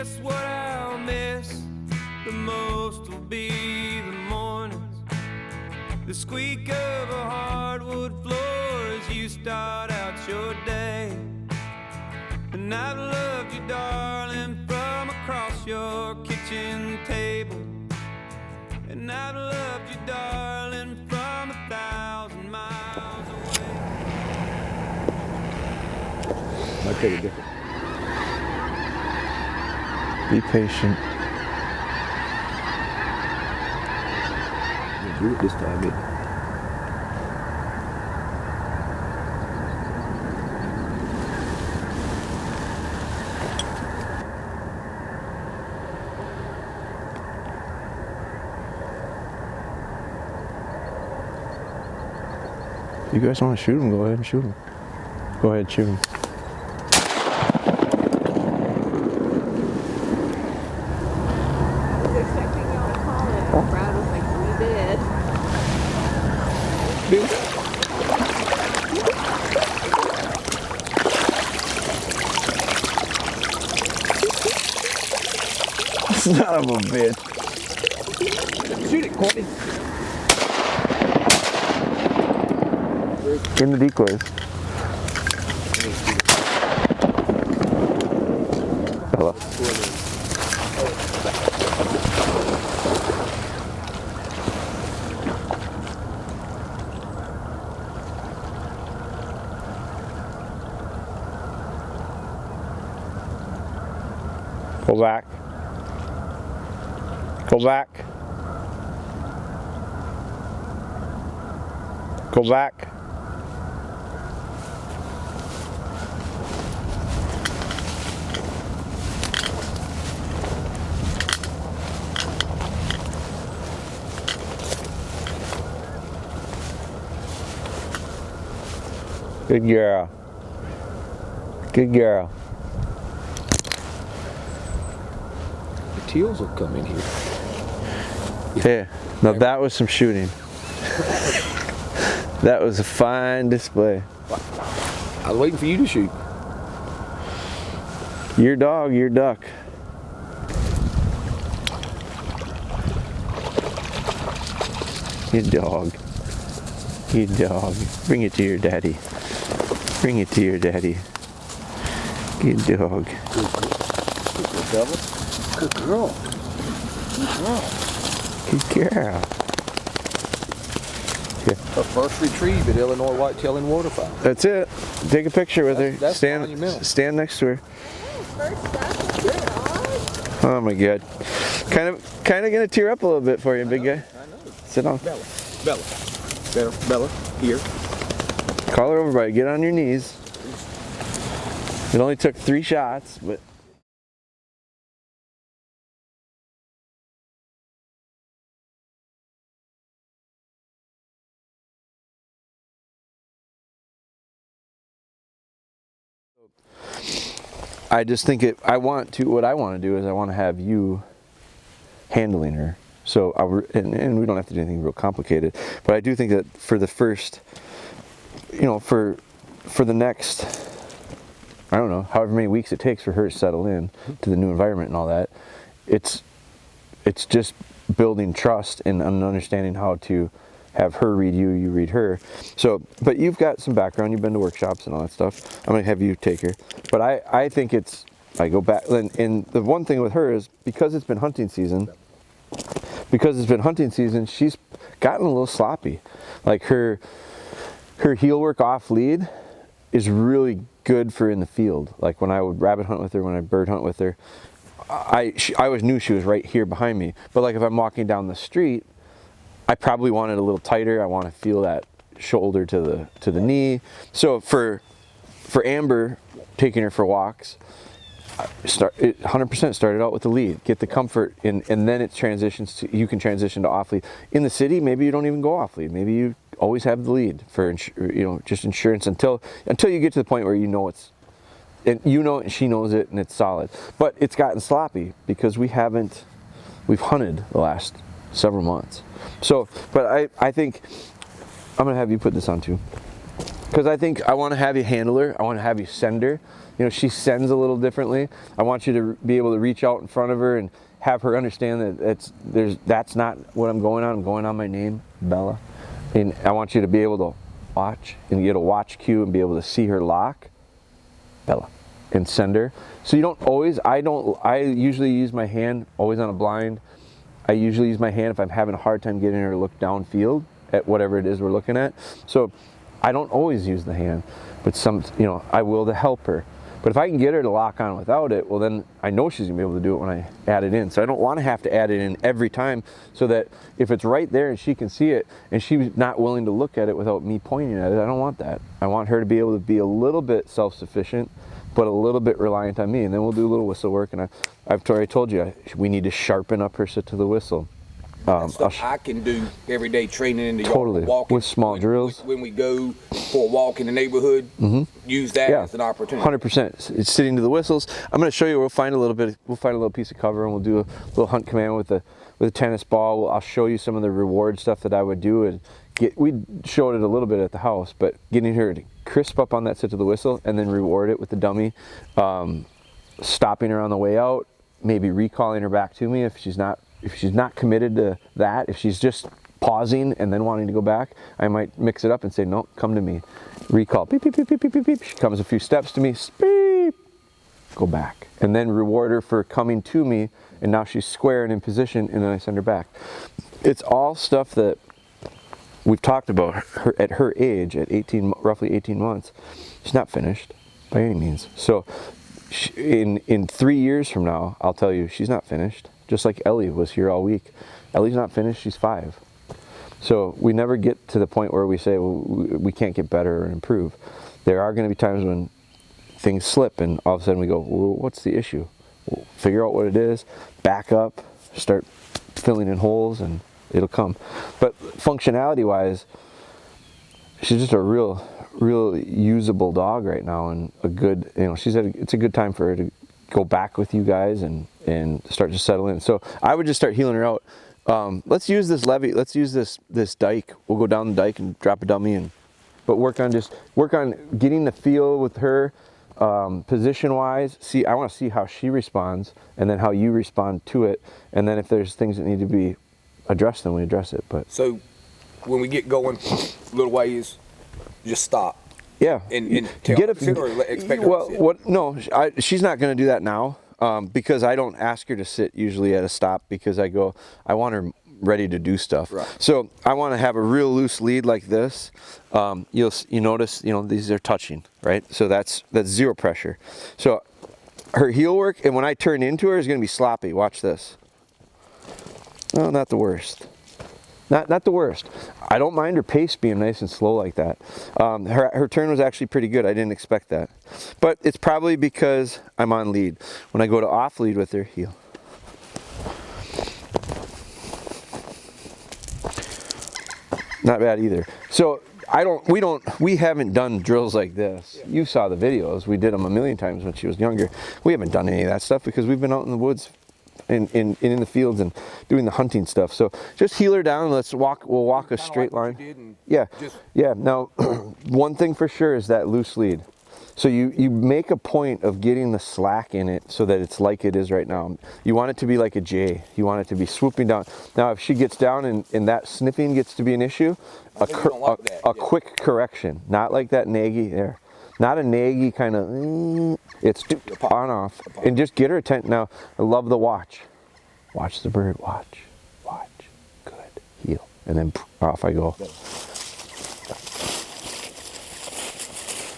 guess what I'll miss the most will be the mornings, the squeak of a hardwood floor as you start out your day. And I've loved you, darling, from across your kitchen table. And I've loved you, darling, from 1,000 miles away. Might take a different. Be patient. You'll do it this time, it. You guys want to shoot him? Go ahead and shoot him. Go ahead, shoot him. Expecting y'all to call it. Brad was like, we did. Son of a bitch. Shoot it, Courtney. In the decoys. Hello. Pull back. Go back. Go back. Good girl. Good girl. The teals will come in here. Yeah. Now that was some shooting. That was a fine display. I was waiting for you to shoot. Your dog, your duck. Your dog. Your dog. Bring it to your daddy. Bring it to your daddy. Good dog. Good devil. Good girl. Good girl. Good girl. Yeah. Her first retrieve at Illinois Whitetail and Waterfowl. That's it. Take a picture with her. That's monumental. Stand next to her. First stuff, good dog. Oh my god. Kind of gonna tear up a little bit for you, big guy. I know. Sit down. Bella. Bella. Bella. Bella. Here. Call her over, buddy. Get on your knees. It only took 3 shots, but. I just think what I want to do is I want to have you handling her. So, and we don't have to do anything real complicated, but I do think that for the first, for the next, I don't know, however many weeks it takes for her to settle in to the new environment and all that, it's just building trust and understanding how to have her read you, you read her. So, but you've got some background, you've been to workshops and all that stuff. I'm gonna have you take her. But I think I go back, and the one thing with her is, because it's been hunting season, she's gotten a little sloppy. Like her heel work off lead is really good for in the field. Like when I would rabbit hunt with her, when I bird hunt with her, I always knew she was right here behind me. But like if I'm walking down the street, I probably want it a little tighter. I want to feel that shoulder to the knee. So for Amber, taking her for walks, 100% started out with the lead. Get the comfort, and then it transitions to, you can transition to off lead. In the city, maybe you don't even go off lead. Maybe you always have the lead for just insurance until you get to the point where you know it's, and you know it and she knows it and it's solid. But it's gotten sloppy because we've hunted the last several months. So, but I think I'm gonna have you put this on too, because I think I want to have you handle her. I want to have you send her you know, she sends a little differently. I want you to be able to reach out in front of her and have her understand that that's not what I'm going on. I'm going on my name, Bella. And I want you to be able to watch and get a watch cue and be able to see her lock, Bella, and send her. So you don't always, I usually use my hand always on a blind. I usually use my hand if I'm having a hard time getting her to look downfield at whatever it is we're looking at. So I don't always use the hand, but you know, I will to help her. But if I can get her to lock on without it, well then I know she's gonna be able to do it when I add it in. So I don't want to have to add it in every time, so that if it's right there and she can see it and she's not willing to look at it without me pointing at it, I don't want that. I want her to be able to be a little bit self-sufficient, but a little bit reliant on me. And then we'll do a little whistle work. And I've already told you, we need to sharpen up her sit to the whistle. Stuff I can do every day training in the yard. Totally, Walking, with small drills. When we go for a walk in the neighborhood, use that as an opportunity. 100%. It's sitting to the whistles. I'm going to show you. We'll find a little piece of cover, and we'll do a little hunt command with a tennis ball. I'll show you some of the reward stuff that I would do, and we showed it a little bit at the house, but getting her to crisp up on that sit to the whistle, and then reward it with the dummy, stopping her on the way out, maybe recalling her back to me if she's not committed to that. If she's just pausing and then wanting to go back, I might mix it up and say, no, come to me. Recall, beep, beep, beep, beep, beep, beep, beep. She comes a few steps to me, beep, go back. And then reward her for coming to me, and now she's square and in position, and then I send her back. It's all stuff that we've talked about her at her age, at roughly 18 months. She's not finished by any means. So in 3 years from now, I'll tell you, she's not finished. Just like Ellie was here all week. Ellie's not finished, she's 5. So we never get to the point where we say, well, we can't get better or improve. There are going to be times when things slip and all of a sudden we go, well, what's the issue? We'll figure out what it is, back up, start filling in holes, and it'll come. But functionality wise, she's just a real usable dog right now, and a good, you know, it's a good time for her to go back with you guys and start to settle in. So I would just start healing her out. Let's use this levee. Let's use this dike. We'll go down the dike and drop a dummy but work on getting the feel with her, position wise. I want to see how she responds, and then how you respond to it. And then if there's things that need to be addressed, then we address it. But so when we get going a little ways, just stop. Yeah, and tell her to sit or expect her to sit. No, she's not going to do that now, because I don't ask her to sit usually at a stop, because I want her ready to do stuff. Right. So I want to have a real loose lead like this. You notice, you know, these are touching, right? So that's zero pressure. So her heel work, and when I turn into her, is going to be sloppy. Watch this. No, not the worst. Not the worst. I don't mind her pace being nice and slow like that. Her turn was actually pretty good. I didn't expect that. But it's probably because I'm on lead. When I go to off lead with her, heel. Not bad either. So we haven't done drills like this. You saw the videos. We did them a million times when she was younger. We haven't done any of that stuff because we've been out in the woods in the fields and doing the hunting stuff. So just heel her down. We'll walk a straight line. Yeah. Now, one thing for sure is that loose lead. So you make a point of getting the slack in it so that it's like it is right now. You want it to be like a J. You want it to be swooping down. Now, if she gets down and that sniffing gets to be an issue, a quick correction. Not like that naggy there. Not a naggy kind of, it's on off. And just get her attention. Now, I love the watch. Watch the bird, watch. Good, heel. And then off I go.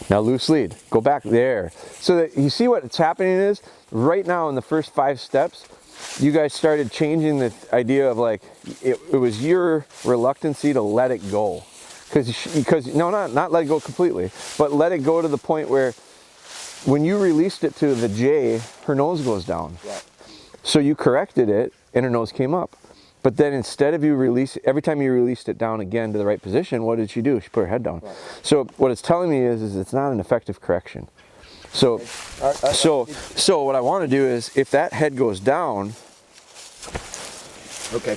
Now loose lead, go back there. So that you see what's happening is, right now in the first 5 steps, you guys started changing the idea of like, it was your reluctancy to let it go. Because no, not let it go completely, but let it go to the point where when you released it to the J, her nose goes down. Right. So you corrected it and her nose came up. But then instead of every time you released it down again to the right position, what did she do? She put her head down. Right. So what it's telling me is it's not an effective correction. So, so what I want to do is, if that head goes down, okay.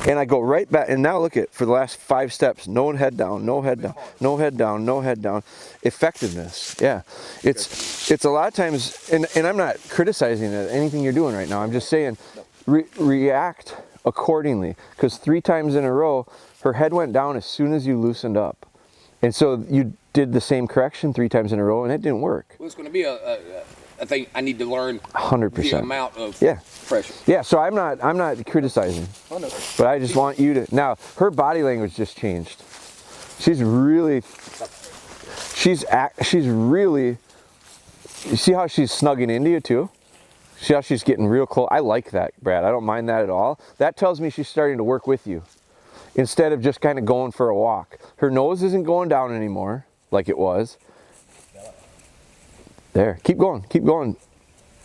And I go right back, and now look at, for the last 5 steps, no head down, no head down, no head down, no head down. Effectiveness, yeah. It's a lot of times, and I'm not criticizing anything you're doing right now, I'm just saying, react accordingly. Because 3 times in a row, her head went down as soon as you loosened up. And so you did the same correction 3 times in a row, and it didn't work. Well, it's going to be a thing I need to learn 100%. the amount of pressure. Yeah, so I'm not criticizing. Oh, no. But I just want you to, now her body language just changed. She's really, you see how she's snugging into you too? See how she's getting real close? I like that, Brad. I don't mind that at all. That tells me she's starting to work with you instead of just kind of going for a walk. Her nose isn't going down anymore like it was. There, keep going, keep going.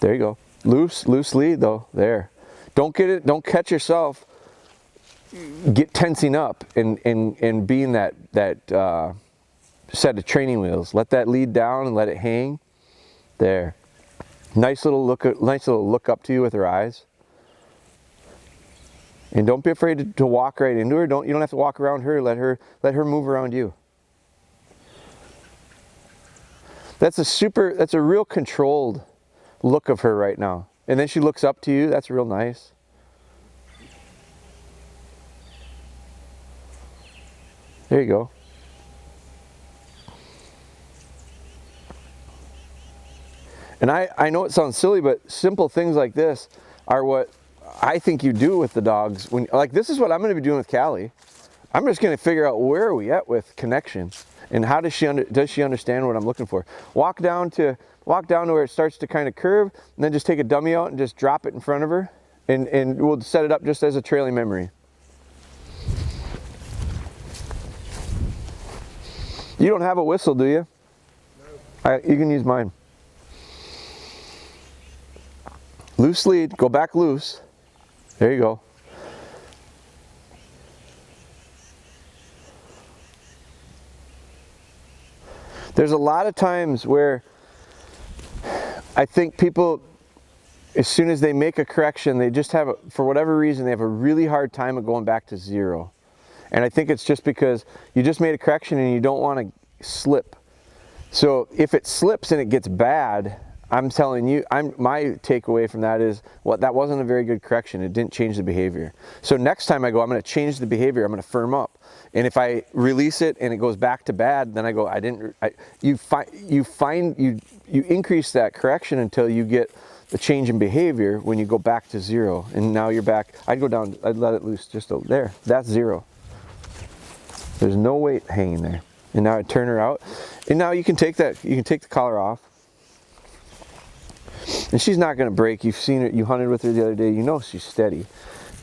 There you go. Loose lead though, there. Don't catch yourself get tensing up and being that set of training wheels. Let that lead down and let it hang. There. Nice little look up to you with her eyes. And don't be afraid to walk right into her. You don't have to walk around her. Let her move around you. That's a real controlled look of her right now. And then she looks up to you. That's real nice. There you go. And I know it sounds silly, but simple things like this are what I think you do with the dogs. Like this is what I'm going to be doing with Callie. I'm just going to figure out where are we at with connection. And how does she understand what I'm looking for? Walk down to where it starts to kind of curve, and then just take a dummy out and just drop it in front of her, and we'll set it up just as a trailing memory. You don't have a whistle, do you? No. You can use mine. Loose lead, go back loose. There you go. There's a lot of times where I think people, as soon as they make a correction, they just have, for whatever reason, they have a really hard time of going back to 0. And I think it's just because you just made a correction and you don't want to slip. So if it slips and it gets bad, I'm telling you, my takeaway from that is, that wasn't a very good correction. It didn't change the behavior. So next time I go, I'm going to change the behavior. I'm going to firm up. And if I release it and it goes back to bad, then I go, you increase that correction until you get the change in behavior when you go back to 0. And now you're back. I'd go down, I'd let it loose just there. That's 0. There's no weight hanging there. And now I turn her out. And now you can take the collar off. And she's not going to break. You've seen her, you hunted with her the other day. You know she's steady.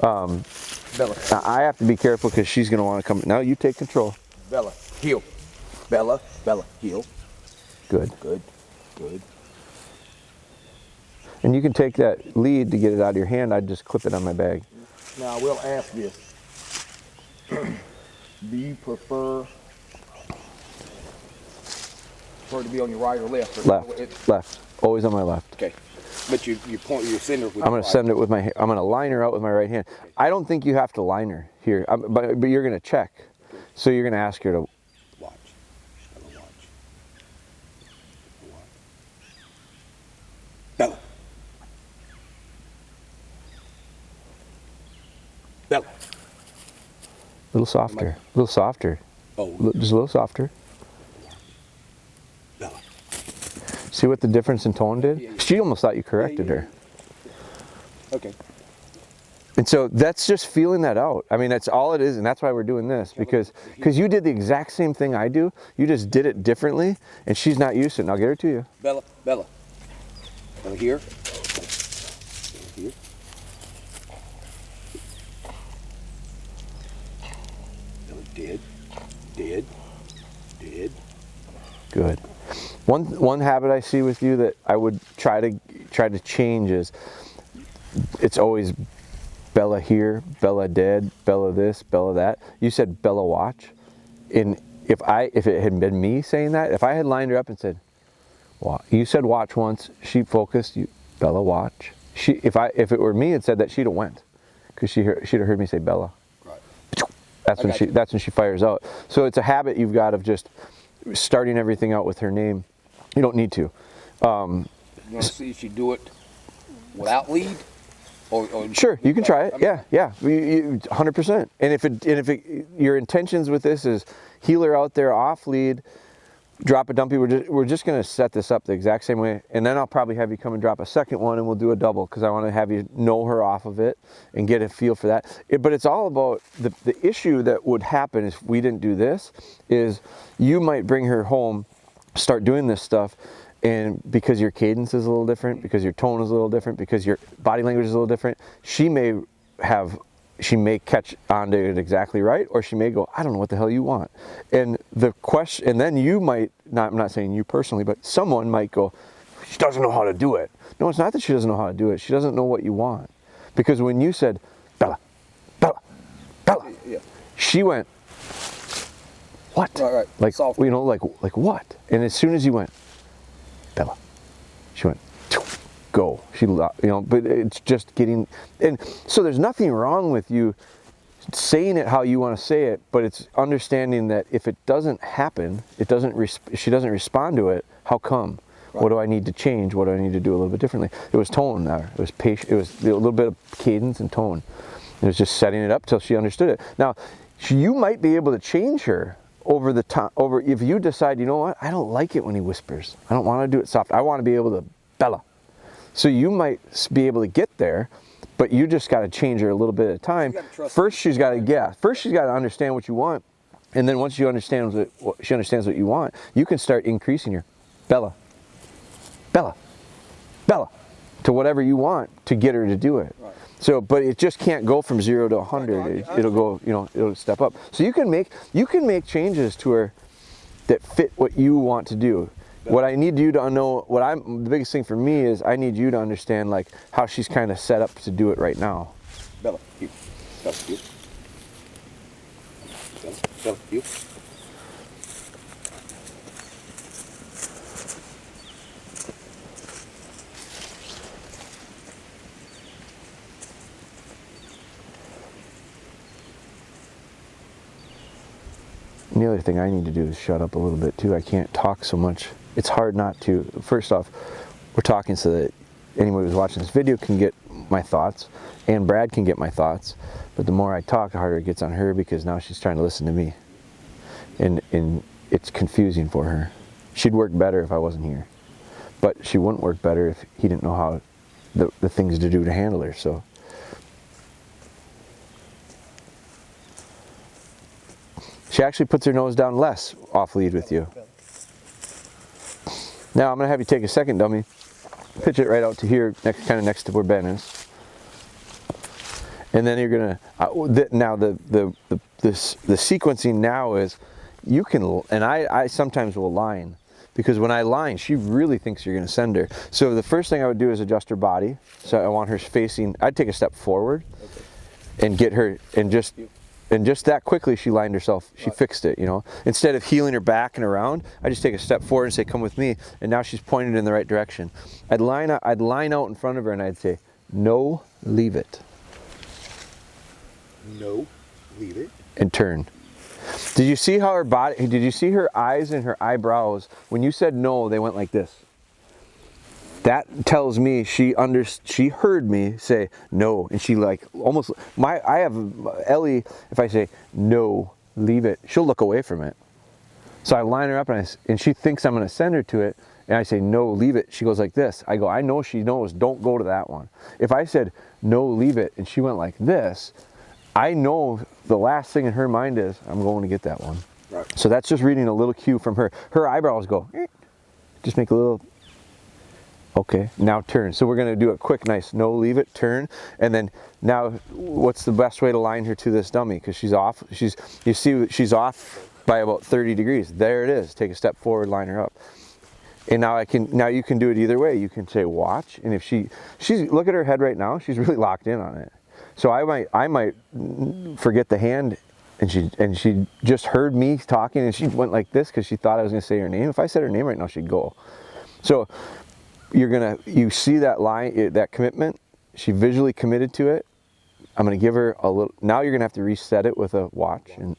Bella. I have to be careful because she's going to want to come. Now you take control. Bella, heel. Bella, heel. Good. Good, good. And you can take that lead to get it out of your hand. I'd just clip it on my bag. Now I will ask this. Do you prefer her to be on your right or left? Or Left. Always on my left. Okay. But you send her with I'm going to send it with I'm going to line her out with my right hand. I don't think you have to line her here, but you're going to check. So you're going to ask her to watch. Bella. Bella. A little softer. A little softer. Oh. Just a little softer. Bella. See what the difference in tone did? Yeah. She almost thought you corrected her. Okay. And so that's just feeling that out. I mean, that's all it is, and that's why we're doing this, because you did the exact same thing I do. You just did it differently, and she's not used to it. And I'll get her to you. Bella. Bella here. Here. Bella did. Good. One habit I see with you that I would try to change is, it's always Bella here, Bella dead, Bella this, Bella that. You said Bella watch. And if it had been me saying that, if I had lined her up and said, you said watch once, she focused, Bella watch. If it were me and said that, she'd have went, because she'd have heard me say Bella. Right. That's when she fires out. So it's a habit you've got of just starting everything out with her name. You don't need to. You want to see if you do it without lead? Or sure, you can try it. Yeah, 100%. And if your intentions with this is heel her out there off lead, drop a dumpy, we're just going to set this up the exact same way, and then I'll probably have you come and drop a second one, and we'll do a double because I want to have you know her off of it and get a feel for that. But it's all about the issue that would happen if we didn't do this is you might bring her home, start doing this stuff, and because your cadence is a little different, because your tone is a little different, because your body language is a little different, she may catch on to it exactly right, or she may go, I don't know what the hell you want. And the question, and then you might, I'm not saying you personally, but someone might go, she doesn't know how to do it. No, it's not that she doesn't know how to do it. She doesn't know what you want. Because when you said, Bella, Bella, Bella, yeah. She went, what? Right. Like, Soft. you know, like what? And as soon as you went, Bella, she went, go. She, you know, but it's just getting, and so there's nothing wrong with you saying it how you want to say it, but it's understanding that if it doesn't happen, she doesn't respond to it, how come? Right. What do I need to change? What do I need to do a little bit differently? It was tone there. It was patient. It was a little bit of cadence and tone. It was just setting it up till she understood it. Now, you might be able to change her over the time, if you decide, you know what, I don't like it when he whispers. I don't want to do it soft. I want to be able to, Bella. So you might be able to get there, but you just got to change her a little bit at a time. First, she's got to understand what you want, and then once she understands what you want, you can start increasing your Bella, Bella, Bella, to whatever you want to get her to do it. Right. So, but it just can't go from 0 to 100. It'll go, you know, it'll step up. So you can make changes to her that fit what you want to do. What I need you to know, the biggest thing for me is I need you to understand like how she's kind of set up to do it right now. Bella, you. Bella, you. Bella, you. And the other thing I need to do is shut up a little bit too. I can't talk so much. It's hard not to. First off, we're talking so that anyone who's watching this video can get my thoughts, and Brad can get my thoughts. But the more I talk, the harder it gets on her because now she's trying to listen to me. And it's confusing for her. She'd work better if I wasn't here. But she wouldn't work better if he didn't know how the things to do to handle her. So she actually puts her nose down less off lead with you. Now I'm going to have you take a second dummy, pitch it right out to here, kind of next to where Ben is. And then you're going to, now the sequencing now is, you can, and I sometimes will line, because when I line, she really thinks you're going to send her. So the first thing I would do is adjust her body. So I want her facing, I'd take a step forward and get her, and just that quickly she lined herself, she fixed it, you know. Instead of heeling her back and around, I just take a step forward and say, come with me, and now she's pointed in the right direction. I'd line out in front of her and I'd say, no, leave it. No, leave it. And turn. Did you see how did you see her eyes and her eyebrows, when you said no, they went like this? That tells me she heard me say no, and she like almost, I have Ellie, if I say no, leave it, she'll look away from it. So I line her up and she thinks I'm going to send her to it, and I say no, leave it, she goes like this. I go, I know she knows, don't go to that one. If I said no, leave it, and she went like this, I know the last thing in her mind is, I'm going to get that one. Right. So that's just reading a little cue from her. Her eyebrows go, just make a little, okay, now turn. So we're going to do a quick, nice no, leave it, turn. And then now what's the best way to line her to this dummy? Because she's off, you see she's off by about 30 degrees. There it is. Take a step forward, line her up. And now you can do it either way. You can say watch, and if she's, look at her head right now, she's really locked in on it. So I might forget the hand, and she just heard me talking, and she went like this because she thought I was going to say her name. If I said her name right now, she'd go. So you see that line, that commitment. She visually committed to it. I'm going to give her a little, now you're going to have to reset it with a watch. And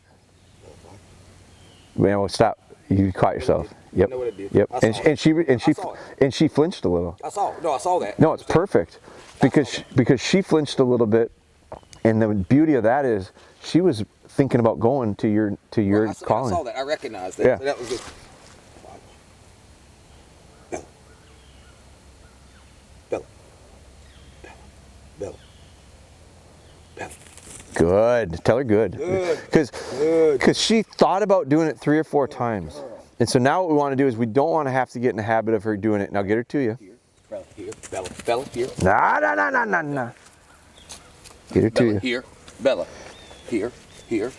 man, well, stop. You caught yourself. Yep. I know what it did. Yep. I saw it. And she flinched a little. I saw it. No, I saw that. No, it's perfect because she flinched a little bit, and the beauty of that is she was thinking about going to your calling. I saw that. I recognized that. Yeah. So that was good. Bella. Bella. Bella. Bella. Good. Tell her good. Because she thought about doing it 3 or 4 times. And so now what we want to do is we don't want to have to get in the habit of her doing it. Now get her to you. Here. Bella. Here. Bella. Bella. Here. Nah. Get her to Bella. you. Here. Bella. Here. Here.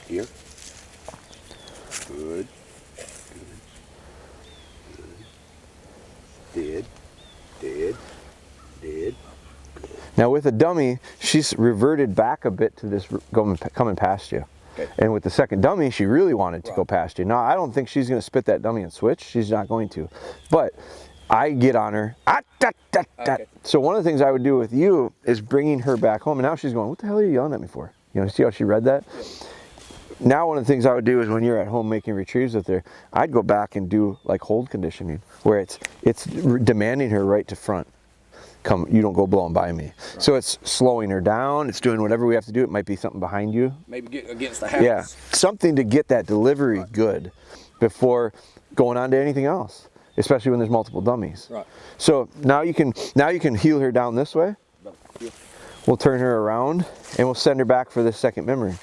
Here. Good. Good. Did. Now with a dummy, she's reverted back a bit to this coming past you. Okay. And with the second dummy, she really wanted to go past you. Now, I don't think she's going to spit that dummy and switch. She's not going to. But I get on her. Okay. So one of the things I would do with you is bringing her back home. And now she's going, what the hell are you yelling at me for? You know, see how she read that? Yeah. Now one of the things I would do is when you're at home making retrieves with her, I'd go back and do like hold conditioning, where it's demanding her right to front. Come, you don't go blowing by me. Right. So it's slowing her down. It's doing whatever we have to do. It might be something behind you. Maybe get against the house. Yeah, something to get that delivery good before going on to anything else, especially when there's multiple dummies. Right. So now you can heel her down this way. We'll turn her around and we'll send her back for this second memory.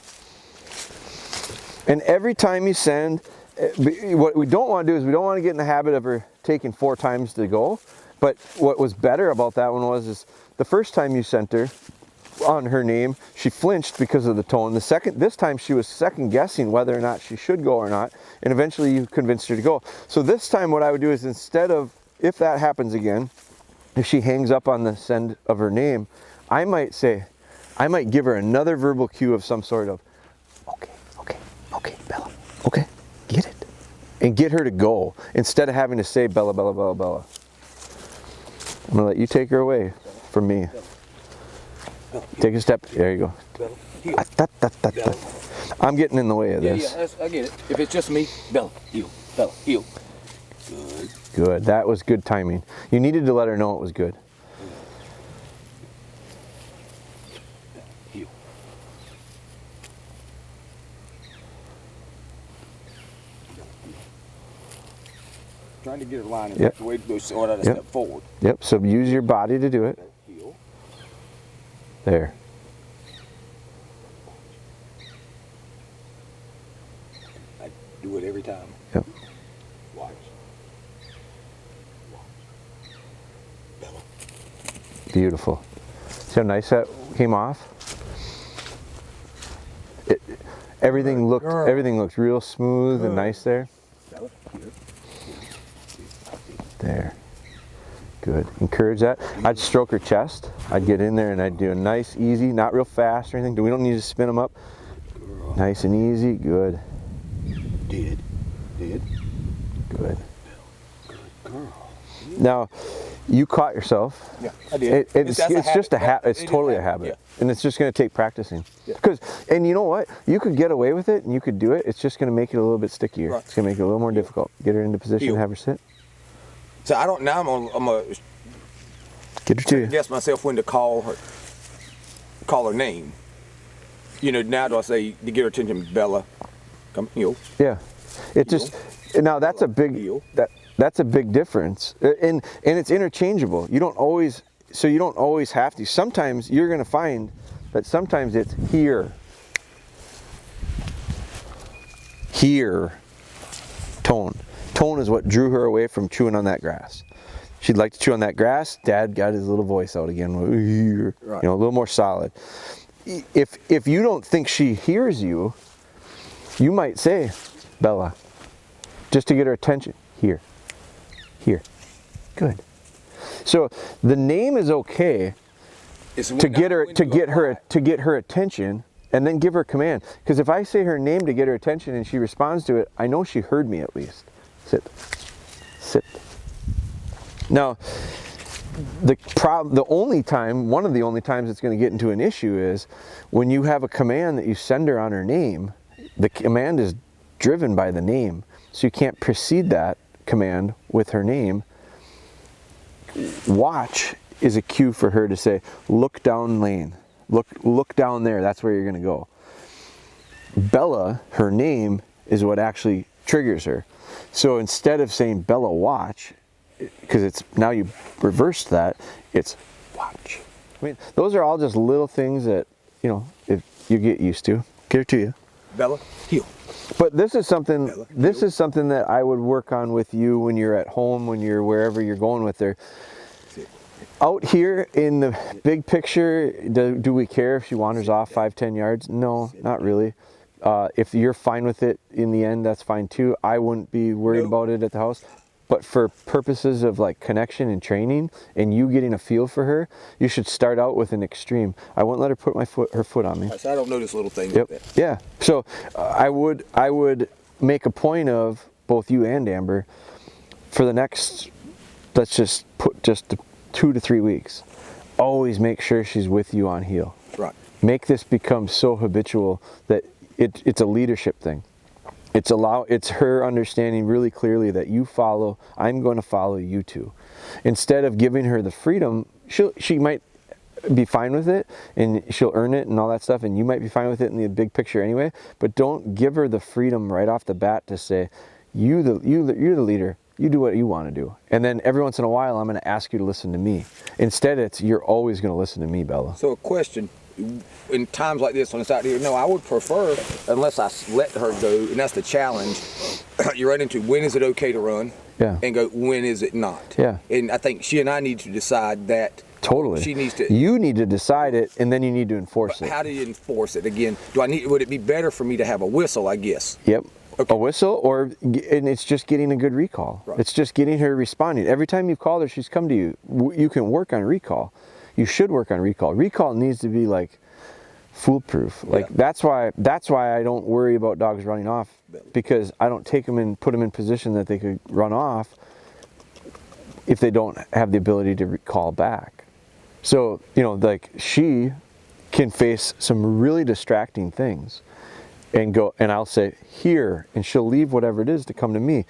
And every time you send, what we don't want to do is we don't want to get in the habit of her taking 4 times to go. But what was better about that one is the first time you sent her on her name, she flinched because of the tone. This time she was second guessing whether or not she should go or not, and eventually you convinced her to go. So this time what I would do is, instead of, if that happens again, if she hangs up on the send of her name, I might give her another verbal cue of some sort of, okay, Bella, okay, get it. And get her to go, instead of having to say Bella, Bella, Bella, Bella. I'm going to let you take her away from me. Take a step. There you go. I'm getting in the way of this. Yeah, I get it. If it's just me, Bella, heel. Bella, heel. Good. That was good timing. You needed to let her know it was good. Heel. Trying to get her line in the way to go sort out a step forward. Yep, so use your body to do it. Heel. There. I do it every time. Yep. Watch. Bella. Beautiful. See how nice that came off? Everything looked real smooth and nice there. Bella, here. There. Good. Encourage that. I'd stroke her chest. I'd get in there and I'd do a nice, easy, not real fast or anything. We don't need to spin them up. Nice and easy. Good. Did. Good. Good girl. Now, you caught yourself. Yeah, I did. It's just a habit. It's totally a habit. Yeah. And it's just going to take practicing. Yeah. And you know what? You could get away with it and you could do it. It's just going to make it a little bit stickier. Right. It's going to make it a little more difficult. Get her into position and have her sit. So I don't, now I'm gonna Get her to you. guess myself when to call her name. You know, now do I say, to get her attention, Bella, come heel. Yeah. It just, now that's a big, that's a big difference. And it's interchangeable. You don't always have to. Sometimes you're going to find that sometimes it's here, tone. Tone is what drew her away from chewing on that grass. She'd like to chew on that grass. Dad got his little voice out again, here, right. You know, a little more solid. If you don't think she hears you, you might say, Bella, just to get her attention. Here. Good. So the name is okay to get her attention, and then give her command. Because if I say her name to get her attention and she responds to it, I know she heard me at least. Sit. Now, the only time, one of the only times it's going to get into an issue is when you have a command that you send her on her name. The command is driven by the name, so you can't precede that command with her name. Watch is a cue for her to say, look down lane, look down there, that's where you're going to go. Bella, her name, is what actually triggers her. So instead of saying Bella watch, because it's now you reversed that, it's watch. I mean, those are all just little things that, you know, if you get used to. Get it to you. Bella, heel. But this is something. Bella, this heel. is something that I would work on with you when you're at home, when you're wherever you're going with her. Out here in the big picture, do we care if she wanders off 5-10 yards? No, not really. If you're fine with it in the end, that's fine too. I wouldn't be worried about it at the house. But for purposes of like connection and training and you getting a feel for her, you should start out with an extreme. I wouldn't let her put her foot on me. So I don't notice little things Yep. like that. Yeah. So I would make a point of, both you and Amber, for the next, let's just put just 2 to 3 weeks, always make sure she's with you on heel. Right. Make this become so habitual that it's a leadership thing. It's her understanding really clearly that you follow, I'm going to follow you too. Instead of giving her the freedom, she might be fine with it and she'll earn it and all that stuff, and you might be fine with it in the big picture anyway, but don't give her the freedom right off the bat to say, you're the leader, you do what you want to do. And then every once in a while, I'm going to ask you to listen to me. Instead, it's, you're always going to listen to me, Bella. So a question, in times like this when it's out here, no, I would prefer, unless I let her go, and that's the challenge, you run into when is it okay to run, Yeah. and go, when is it not? Yeah. And I think she and I need to decide that. Totally. She needs to. You need to decide it, and then you need to enforce it. How do you enforce it? Again, would it be better for me to have a whistle, I guess? Yep. Okay. A whistle, and it's just getting a good recall. Right. It's just getting her responding. Every time you've called her, she's come to you. You can work on recall. You should work on recall. Recall needs to be like foolproof. Like Yeah. that's why I don't worry about dogs running off, because I don't take them and put them in position that they could run off if they don't have the ability to recall back. So, you know, like she can face some really distracting things and go, and I'll say here, and she'll leave whatever it is to come to me.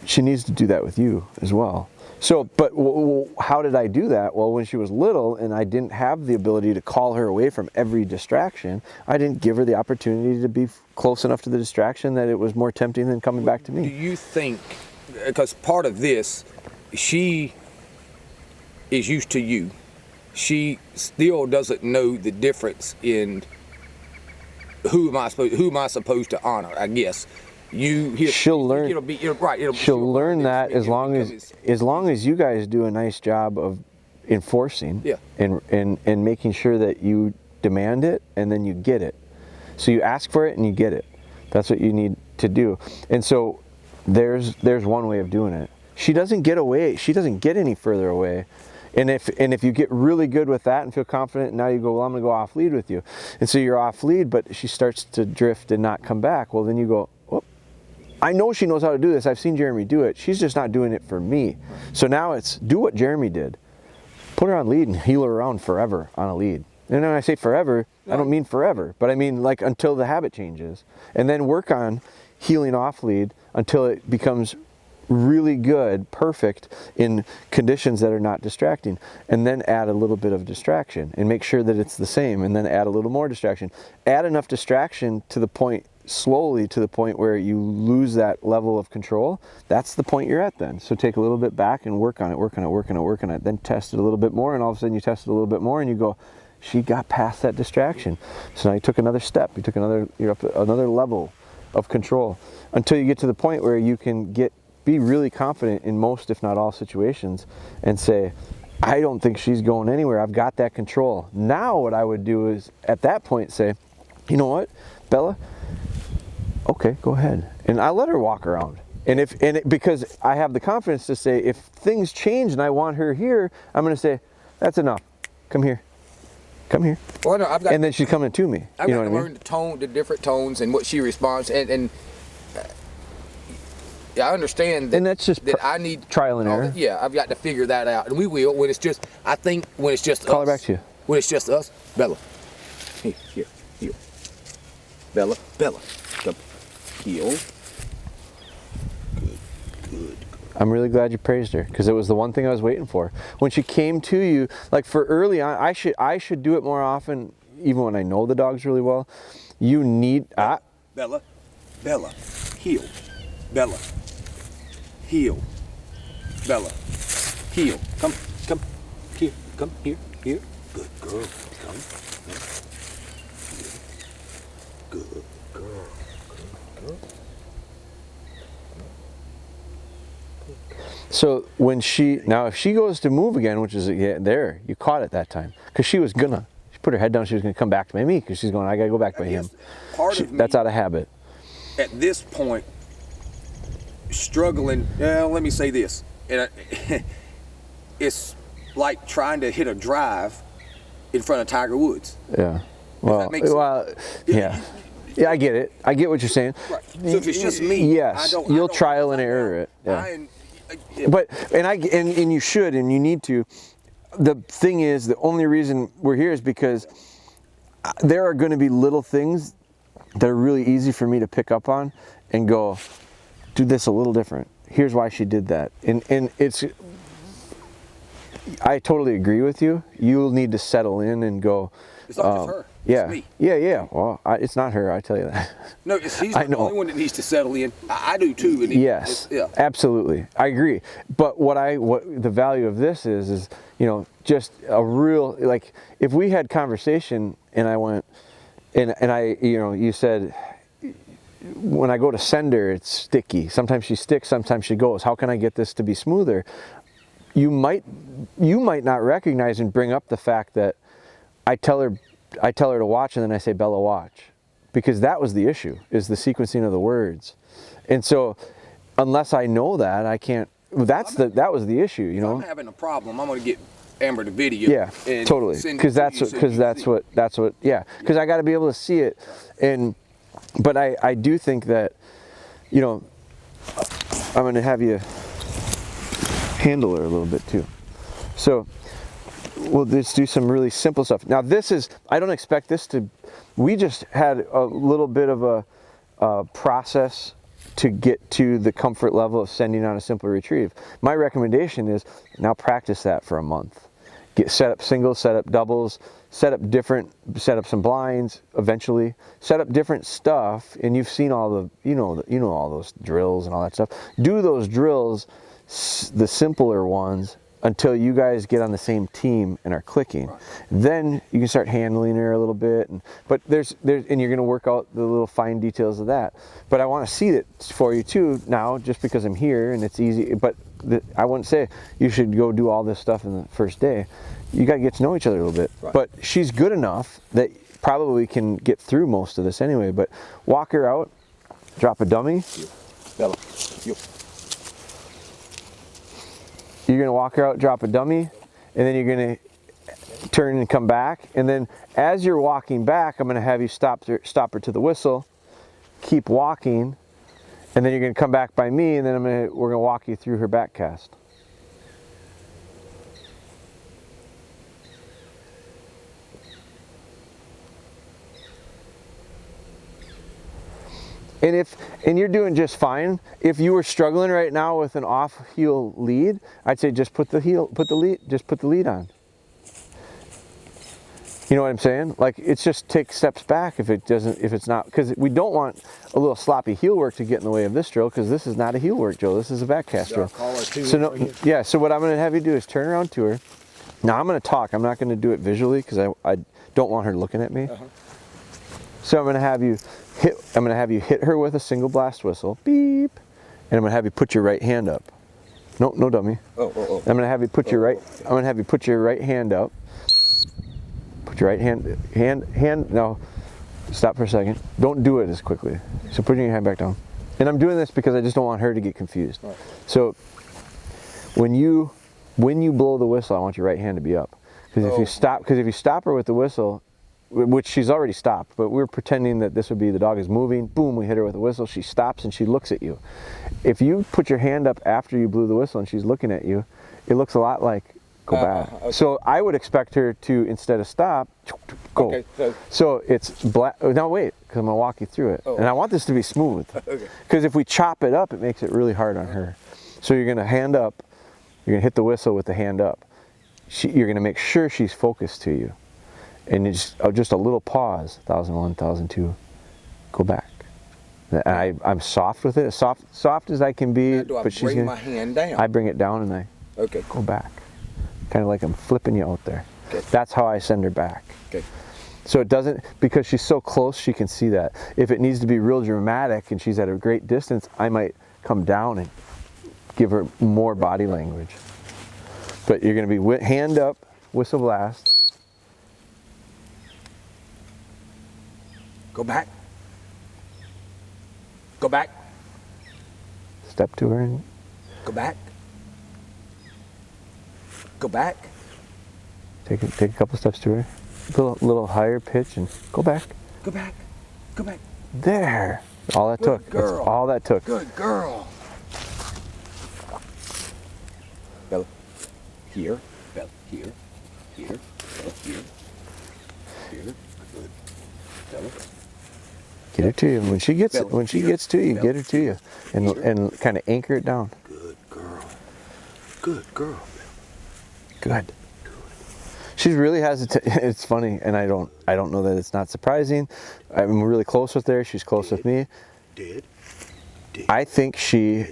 She needs to do that with you as well. So, but how did I do that? Well, when she was little and I didn't have the ability to call her away from every distraction, I didn't give her the opportunity to be close enough to the distraction that it was more tempting than coming back to Do me. you think, because part of this, she is used to you, she still doesn't know the difference in who am I supposed to honor, I guess. She'll learn. She'll learn that as long as you guys do a nice job of enforcing, Yeah. and making sure that you demand it and then you get it. So you ask for it and you get it. That's what you need to do. And so there's one way of doing it. She doesn't get away. She doesn't get any further away. And if you get really good with that and feel confident, now you go, well, I'm going to go off lead with you. And so you're off lead, but she starts to drift and not come back. Well, then you go, oh, I know she knows how to do this. I've seen Jeremy do it. She's just not doing it for me. So now it's do what Jeremy did. Put her on lead and heel her around forever on a lead. And when I say forever, I don't mean forever, but I mean like until the habit changes. And then work on heeling off lead until it becomes really good, perfect in conditions that are not distracting, and then add a little bit of distraction and make sure that it's the same, and then add a little more distraction. Add enough distraction to the point, slowly to the point where you lose that level of control. That's the point you're at then. So take a little bit back and work on it, then test it a little bit more, and all of a sudden you test it a little bit more and you go, she got past that distraction. So now you took another step, you're up another level of control until you get to the point where you can be really confident in most, if not all, situations and say, I don't think she's going anywhere. I've got that control. Now what I would do is at that point say, you know what, Bella? Okay, go ahead. And I let her walk around. Because I have the confidence to say, if things change and I want her here, I'm going to say, that's enough. Come here. Come here. Well, no, and then she's coming to me. I've you got know to what I learn the different tones and what she responds. And I understand that, And that's just that I need trial and error. Yeah, I've got to figure that out, and we will when it's just. I think when it's just Call us. her back to you. When it's just us, Bella. Here. Bella, come. Heel. Good. I'm really glad you praised her, because it was the one thing I was waiting for. When she came to you, like for early on, I should do it more often, even when I know the dogs really well. You need Bella, heel. Bella, heel. Bella, heel. Come here. Come here. Good girl. Come. Good girl. So when if she goes to move again, which is there, you caught it that time, because she put her head down, she was gonna come back by me, because she's going, I gotta go back by him. That's out of habit. At this point, struggling. Let me say this, and it's like trying to hit a drive in front of Tiger Woods. Yeah. Well, yeah. Yeah, I get it. I get what you're saying. Right. So if it's just me, yes, you'll trial and error it. Yeah. But and you should, and you need to. The thing is, the only reason we're here is because there are going to be little things that are really easy for me to pick up on and go, do this a little different. Here's why she did that. And it's, I totally agree with you. You'll need to settle in and go. It's not just her. Yeah. It's me. Yeah. Well, it's not her. I tell you that. No, she's the only one that needs to settle in. I do too. And yes. Yeah. Absolutely. I agree. But what the value of this is just a real, like, if we had conversation and I went and I you said, when I go to send her, it's sticky. Sometimes she sticks, sometimes she goes. How can I get this to be smoother? You might not recognize and bring up the fact that I tell her to watch, and then I say, Bella, watch, because that was the issue, is the sequencing of the words. And so unless I know that, I can't. That was the issue, If I'm having a problem, I'm going to get Amber the video. Yeah, totally. Because that's what. Yeah, because I got to be able to see it, but I do think that, I'm going to have you handle her a little bit too. So we'll just do some really simple stuff. Now I don't expect this to, we just had a little bit of a process to get to the comfort level of sending on a simple retrieve. My recommendation is now practice that for a month. Set up singles, set up doubles, set up some blinds eventually, set up different stuff, and you've seen all the, all those drills and all that stuff. Do those drills, the simpler ones, until you guys get on the same team and are clicking. Right. Then you can start handling her a little bit, and you're going to work out the little fine details of that. But I want to see it for you too now, just because I'm here and it's easy. But I wouldn't say you should go do all this stuff in the first day. You got to get to know each other a little bit. Right. But she's good enough that probably can get through most of this anyway. But walk her out, drop a dummy. Bella, You're going to walk her out, drop a dummy, and then you're going to turn and come back. And then as you're walking back, I'm going to have you stop her to the whistle, keep walking, and then you're going to come back by me, and then we're going to walk you through her back cast. And you're doing just fine. If you were struggling right now with an off heel lead, I'd say just put the lead on. You know what I'm saying? Like, it's just take steps back if it's not, because we don't want a little sloppy heel work to get in the way of this drill, because this is not a heel work drill, this is a back cast drill. So what I'm going to have you do is turn around to her. Now I'm going to talk, I'm not going to do it visually because I don't want her looking at me. So I'm going to have you hit her with a single blast whistle, beep, and I'm going to have you put your right hand up. No dummy. I'm going to have you put your right hand up. Put your right hand. No, stop for a second. Don't do it as quickly. So put your hand back down. And I'm doing this because I just don't want her to get confused. Right. So when you blow the whistle, I want your right hand to be up. Because if you stop her with the whistle, which she's already stopped, but we're pretending that this would be the dog is moving. Boom, we hit her with a whistle. She stops and she looks at you. If you put your hand up after you blew the whistle and she's looking at you, it looks a lot like go back. Okay. So I would expect her to, instead of stop, go. Okay, so it's black. Now wait, because I'm gonna walk you through it, and I want this to be smooth. Okay. Because if we chop it up, it makes it really hard on her. So you're gonna hand up. You're gonna hit the whistle with the hand up. You're gonna make sure she's focused to you, and you just a little pause. 1001, 1002, go back. I'm soft with it, as soft as I can be. Now, do I but she's bring gonna, my hand down? I bring it down and I Okay. go back, kind of like I'm flipping you out there. Okay. That's how I send her back. Okay. So it doesn't, because she's so close, she can see that. If it needs to be real dramatic and she's at a great distance, I might come down and give her more body language. But you're going to be hand up, whistle blast. Go back. Go back. Step to her and Go back. Go back. take a couple steps to her. Little higher pitch and go back. Go back. Go back. There. All that Good took. girl. That's all that took. Good girl. Bella, here. Bella, here. Here. Bella, here. Here. Good. Bella. Get her to you. When she gets Bella, here. gets to you, Bella, get her to you, and here. and kind of anchor it down. Good girl. Good girl. Good. She really has it. It's funny, and I don't know that it's not surprising. I'm really close with her. She's close with me. Did. I think she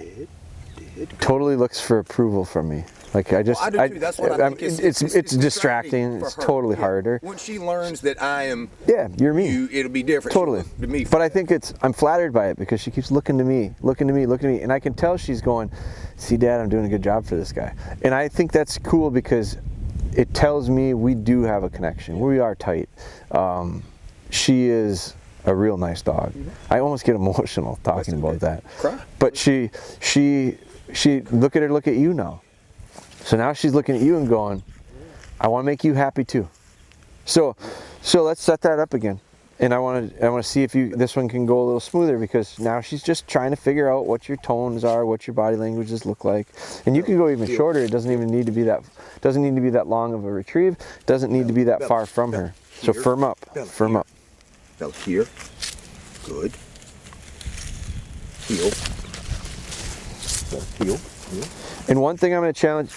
totally looks for approval from me. Like I just, I do too. That's what I think. It's distracting. for It's her. totally Yeah. harder. Once she learns that I am Yeah, you're me. you, it'll be different. Totally. She'll look to me for But I that. think I'm flattered by it because she keeps looking to me, and I can tell she's going, see, Dad, I'm doing a good job for this guy. And I think that's cool because it tells me we do have a connection. We are tight. She is a real nice dog. I almost get emotional talking about that. Cry. But she look at you now. So now she's looking at you and going, I want to make you happy too. So let's set that up again. And I want to see if this one can go a little smoother, because now she's just trying to figure out what your tones are, what your body languages look like. And you can go even shorter. It doesn't even need to be that long of a retrieve. It doesn't need to be that far from her. So firm up. Firm up. Bella, here. Good. Heel. Bella, heel. Heel. And one thing I'm going to challenge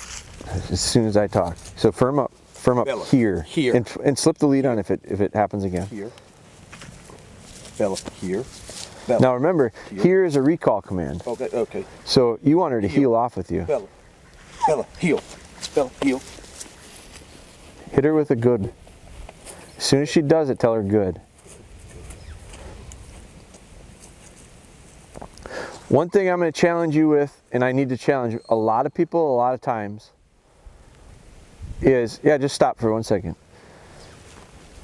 as soon as I talk. So firm up Bella, here. here. And slip the lead on if it happens again. Here. Bella, here. Bella. Now remember, here is a recall command. Okay, okay. So you want her to heel off with you. Bella. Bella, heel. Bella, heel. Hit her with a good. As soon as she does it, tell her good. One thing I'm going to challenge you with, and I need to challenge a lot of people a lot of times, is, just stop for 1 second.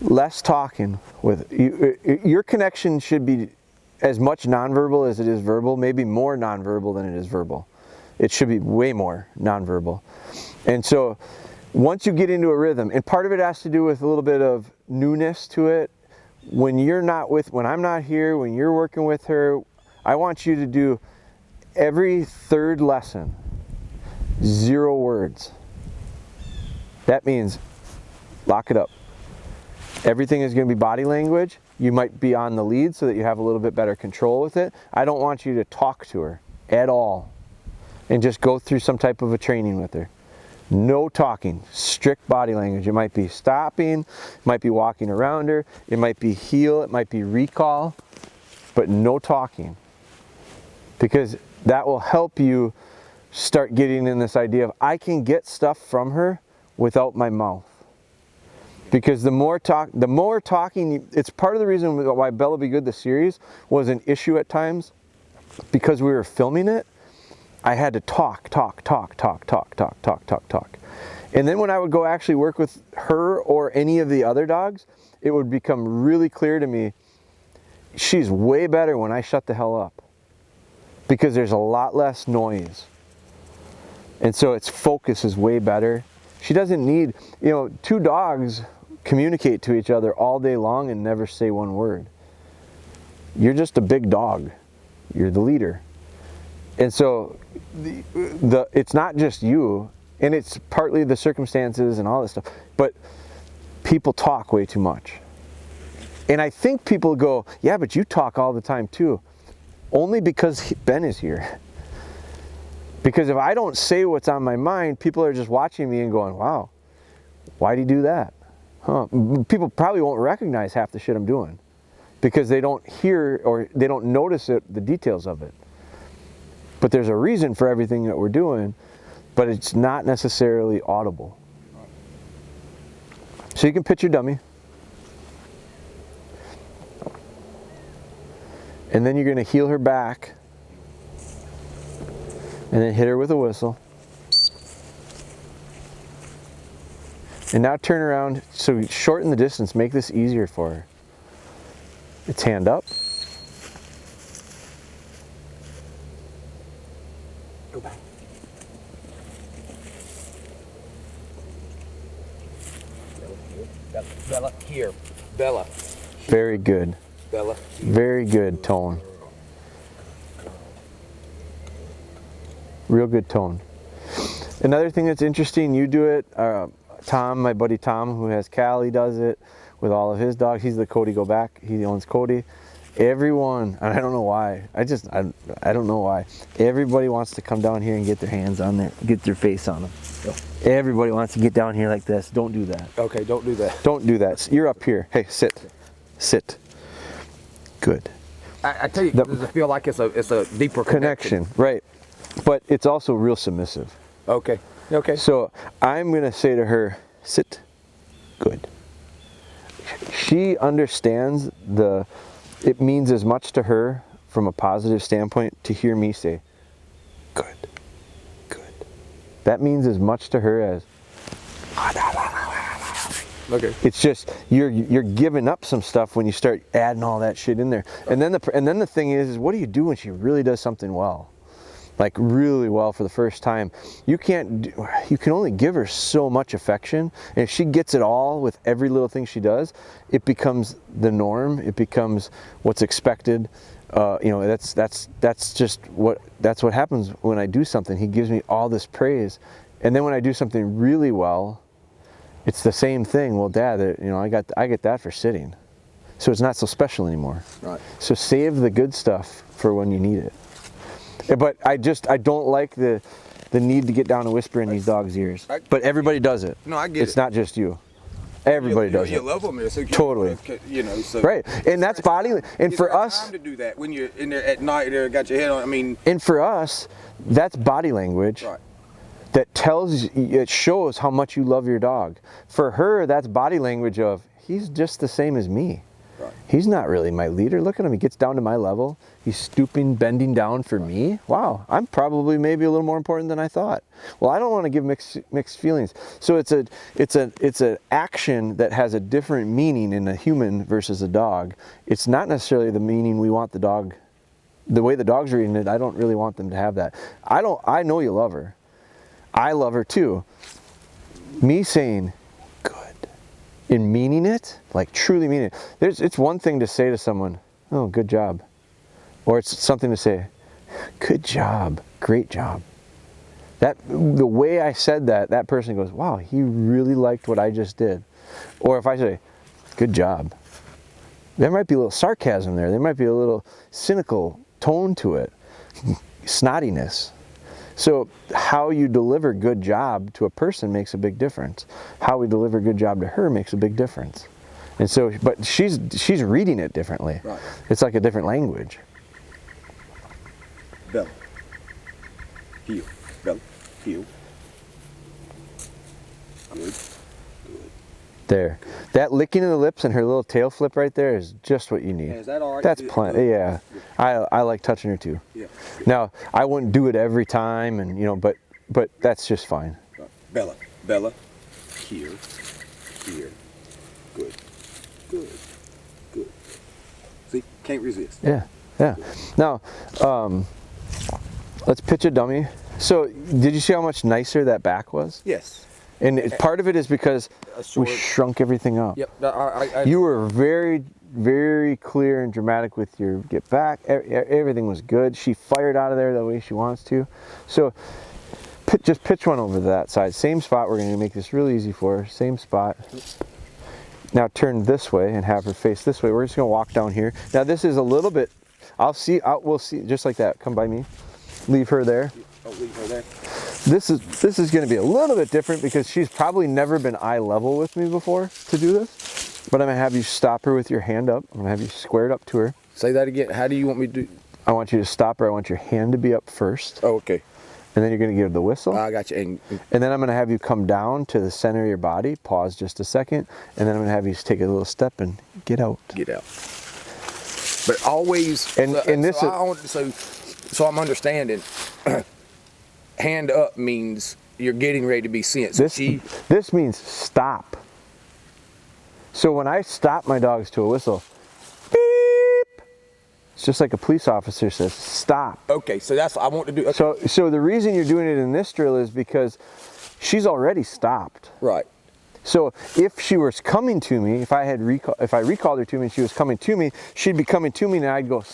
Less talking with you. Your connection should be as much nonverbal as it is verbal, maybe more nonverbal than it is verbal. It should be way more nonverbal. And so once you get into a rhythm, and part of it has to do with a little bit of newness to it. When I'm not here, when you're working with her, I want you to do every third lesson, 0 words. That means lock it up. Everything is going to be body language. You might be on the lead so that you have a little bit better control with it. I don't want you to talk to her at all and just go through some type of a training with her. No talking, strict body language. It might be stopping, it might be walking around her, it might be heel, it might be recall, but no talking. Because that will help you start getting in this idea of I can get stuff from her without my mouth. Because the more talking, it's part of the reason why Bella Be Good, the series, was an issue at times. Because we were filming it, I had to talk. And then when I would go actually work with her or any of the other dogs, it would become really clear to me, she's way better when I shut the hell up. Because there's a lot less noise. And so its focus is way better. She doesn't need, 2 dogs communicate to each other all day long and never say one word. You're just a big dog. You're the leader. And so it's not just you, and it's partly the circumstances and all this stuff, but people talk way too much. And I think people go, yeah, but you talk all the time too. Only because Ben is here. Because if I don't say what's on my mind, people are just watching me and going, wow, why'd he do that? Huh? People probably won't recognize half the shit I'm doing because they don't hear or they don't notice it, the details of it. But there's a reason for everything that we're doing, but it's not necessarily audible. So you can pitch your dummy. And then you're going to heel her back. And then hit her with a whistle. And now turn around, so shorten the distance, make this easier for her. It's hand up. Go back. Bella, here. Bella. Very good. Bella. Very good tone. Real good tone. Another thing that's interesting, you do it, Tom, my buddy Tom, who has Callie, does it with all of his dogs. He's the Cody Go Back. He owns Cody. Everyone, and I don't know why, I don't know why. Everybody wants to come down here and get their hands on there, get their face on them. Oh. Everybody wants to get down here like this. Don't do that. Okay, don't do that. Don't do that. You're up here. Hey, sit. Sit. Good. I tell you, I feel like it's a deeper connection. Right. But it's also real submissive. Okay. Okay. So I'm going to say to her, sit. Good. She understands it means as much to her from a positive standpoint to hear me say, good. Good. That means as much to her as, Okay. it's just you're giving up some stuff when you start adding all that shit in there. And then the thing is what do you do when she really does something well? Like really well for the first time. You can only give her so much affection, and if she gets it all with every little thing she does, it becomes the norm. It becomes what's expected. That's what happens when I do something. He gives me all this praise, and then when I do something really well, it's the same thing. Well, Dad, I get that for sitting, so it's not so special anymore. Right. So save the good stuff for when you need it. But I don't like the need to get down and whisper in these dogs' ears. But everybody does it. No, I get it. It's not just you. Everybody does it. You love them, so Totally. So right, and that's body. And for us, time to do that when you're in there at night, there got your head on. I mean, and for us, that's body language. Right. It shows how much you love your dog. For her, that's body language of he's just the same as me. Right. He's not really my leader. Look at him. He gets down to my level. He's stooping, bending down for me. Wow, I'm probably maybe a little more important than I thought. Well, I don't want to give mixed feelings. So it's an action that has a different meaning in a human versus a dog. It's not necessarily the meaning we want the dog. The way the dog's reading it, I don't really want them to have that. I know you love her. I love her too. Me saying good in meaning it, like truly meaning it. It's one thing to say to someone, oh, good job. Or it's something to say, good job, great job. The way I said that person goes, wow, he really liked what I just did. Or if I say, good job, there might be a little sarcasm there. There might be a little cynical tone to it, snottiness. So how you deliver good job to a person makes a big difference. How we deliver good job to her makes a big difference. And so, but she's reading it differently. Right. It's like a different language. Bella. Heel. Bella. Heel. Good. Good. There. That licking of the lips and her little tail flip right there is just what you need. Is that all right? That's plenty. Yeah. I like touching her too. Yeah. Now, I wouldn't do it every time, and but that's just fine. Bella. Bella. Here. Here. Good. Good. Good. See? Can't resist. Yeah. Yeah. Now, let's pitch a dummy. So, did you see how much nicer that back was? Yes. part of it is because we short- shrunk everything up. Yep. You were very, very clear and dramatic with your get back. Everything was good. She fired out of there the way she wants to. So just pitch one over to that side. Same spot. We're going to make this really easy for her. Same spot. Now turn this way and have her face this way. We're just going to walk down here. Now this is a little bit, we'll see, just like that. Come by me. Leave her there. Oh, leave her there. This is going to be a little bit different because she's probably never been eye level with me before to do this. But I'm going to have you stop her with your hand up. I'm going to have you squared up to her. Say that again. How do you want me to do? I want you to stop her. I want your hand to be up first. Oh, okay. And then you're going to give the whistle. I got you. And then I'm going to have you come down to the center of your body, pause just a second, and then I'm going to have you take a little step and get out. Get out. But always, and this so I'm understanding. Hand up means you're getting ready to be sent. So this means stop. So when I stop my dogs to a whistle, beep, it's just like a police officer says, stop. Okay, so that's what I want to do. Okay. So the reason you're doing it in this drill is because she's already stopped. Right. So if she was coming to me, if I recalled her to me and she was coming to me, she'd be coming to me and I'd go,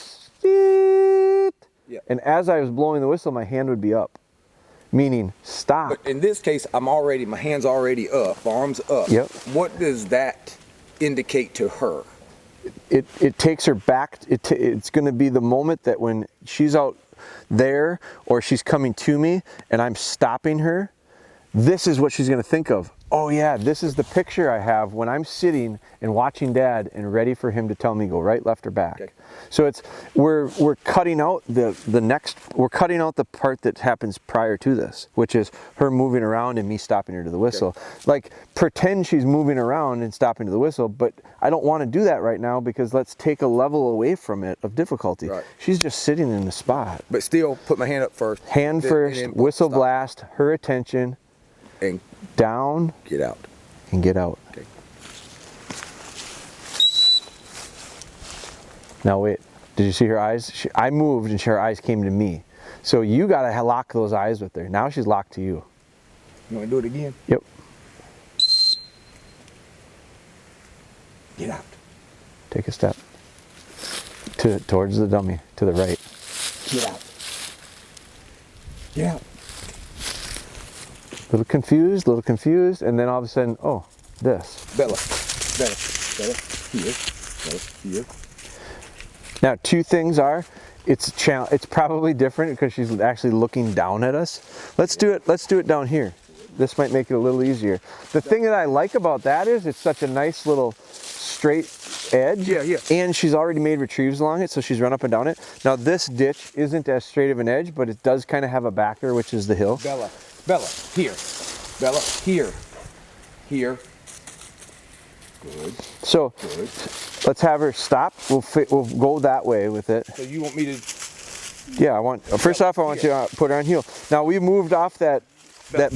beep. Yeah. And as I was blowing the whistle, my hand would be up. Meaning stop. But in this case, my hand's already up, arms up. Yep. What does that indicate to her? It takes her back. It's going to be the moment that when she's out there or she's coming to me and I'm stopping her, this is what she's going to think of. Oh yeah, this is the picture I have when I'm sitting and watching Dad and ready for him to tell me go right, left, or back. Okay. So we're cutting out we're cutting out the part that happens prior to this, which is her moving around and me stopping her to the whistle. Okay. Like pretend she's moving around and stopping to the whistle, but I don't want to do that right now because let's take a level away from it of difficulty. Right. She's just sitting in the spot. But still, put my hand up first. Hand first, whistle stop. blast, her attention. And down, get out. And get out. Okay. Now wait, did you see her eyes? I moved and her eyes came to me. So you gotta lock those eyes with her. Now she's locked to you. You wanna do it again? Yep. Get out. Take a step. Towards the dummy, to the right. Get out. Get out. Little confused, and then all of a sudden, oh, this. Bella, here, here. Now, two things are, it's probably different because she's actually looking down at us. Let's do it down here. This might make it a little easier. The thing that I like about that is it's such a nice little straight edge. Yeah. And she's already made retrieves along it, so she's run up and down it. Now, this ditch isn't as straight of an edge, but it does kind of have a backer, which is the hill. Bella, here. Bella, here. Here. Good. So, Good. Let's have her stop. We'll go that way with it. So you want me to? Yeah, first off, I want you to put her on heel. Now we moved off that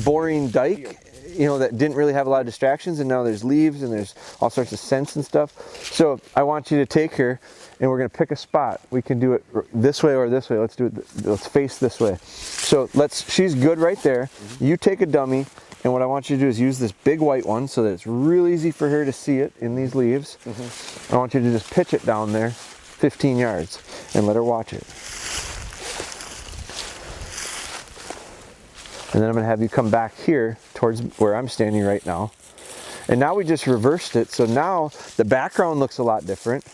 boring dike, that didn't really have a lot of distractions, and now there's leaves and there's all sorts of scents and stuff. So I want you to take her, and we're gonna pick a spot. We can do it this way or this way. Let's do it. Let's face this way. So she's good right there. Mm-hmm. You take a dummy, and what I want you to do is use this big white one so that it's real easy for her to see it in these leaves. Mm-hmm. I want you to just pitch it down there 15 yards and let her watch it. And then I'm going to have you come back here towards where I'm standing right now. And now we just reversed it. So now the background looks a lot different.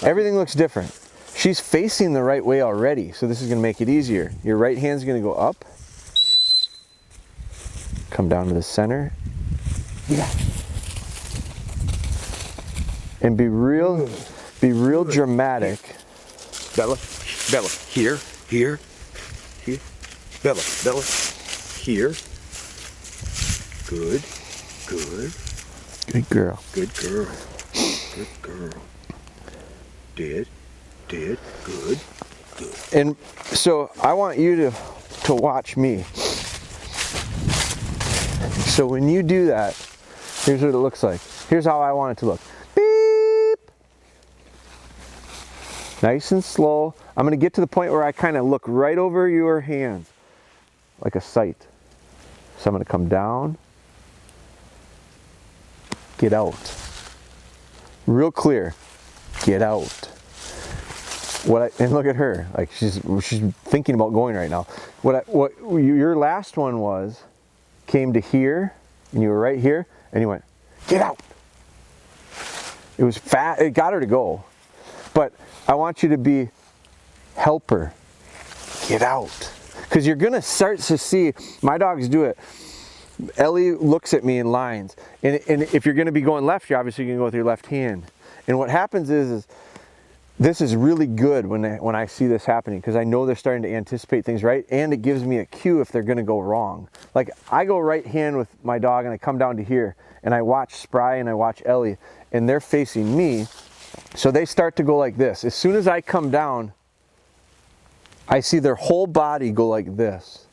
Everything looks different. She's facing the right way already. So this is going to make it easier. Your right hand's going to go up. Come down to the center. Yeah. And be real dramatic. Bella, here. Bella, here. Good. Good girl. Did. Good. And so I want you to watch me. So when you do that, here's what it looks like. Here's how I want it to look. Beep. Nice and slow. I'm going to get to the point where I kind of look right over your hands, like a sight. So I'm going to come down, get out. Real clear, get out. And look at her, like she's thinking about going right now. What your last one came to here, and you were right here, and you went, get out. It was fat, it got her to go. But I want you to be helper, get out. Because you're gonna start to see, my dogs do it. Ellie looks at me in lines, and if you're gonna be going left, you're obviously gonna go with your left hand. And what happens is this is really good when I see this happening, because I know they're starting to anticipate things right, and it gives me a cue if they're gonna go wrong. Like I go right hand with my dog and I come down to here, and I watch Spry and I watch Ellie, and they're facing me, so they start to go like this. As soon as I come down, I see their whole body go like this.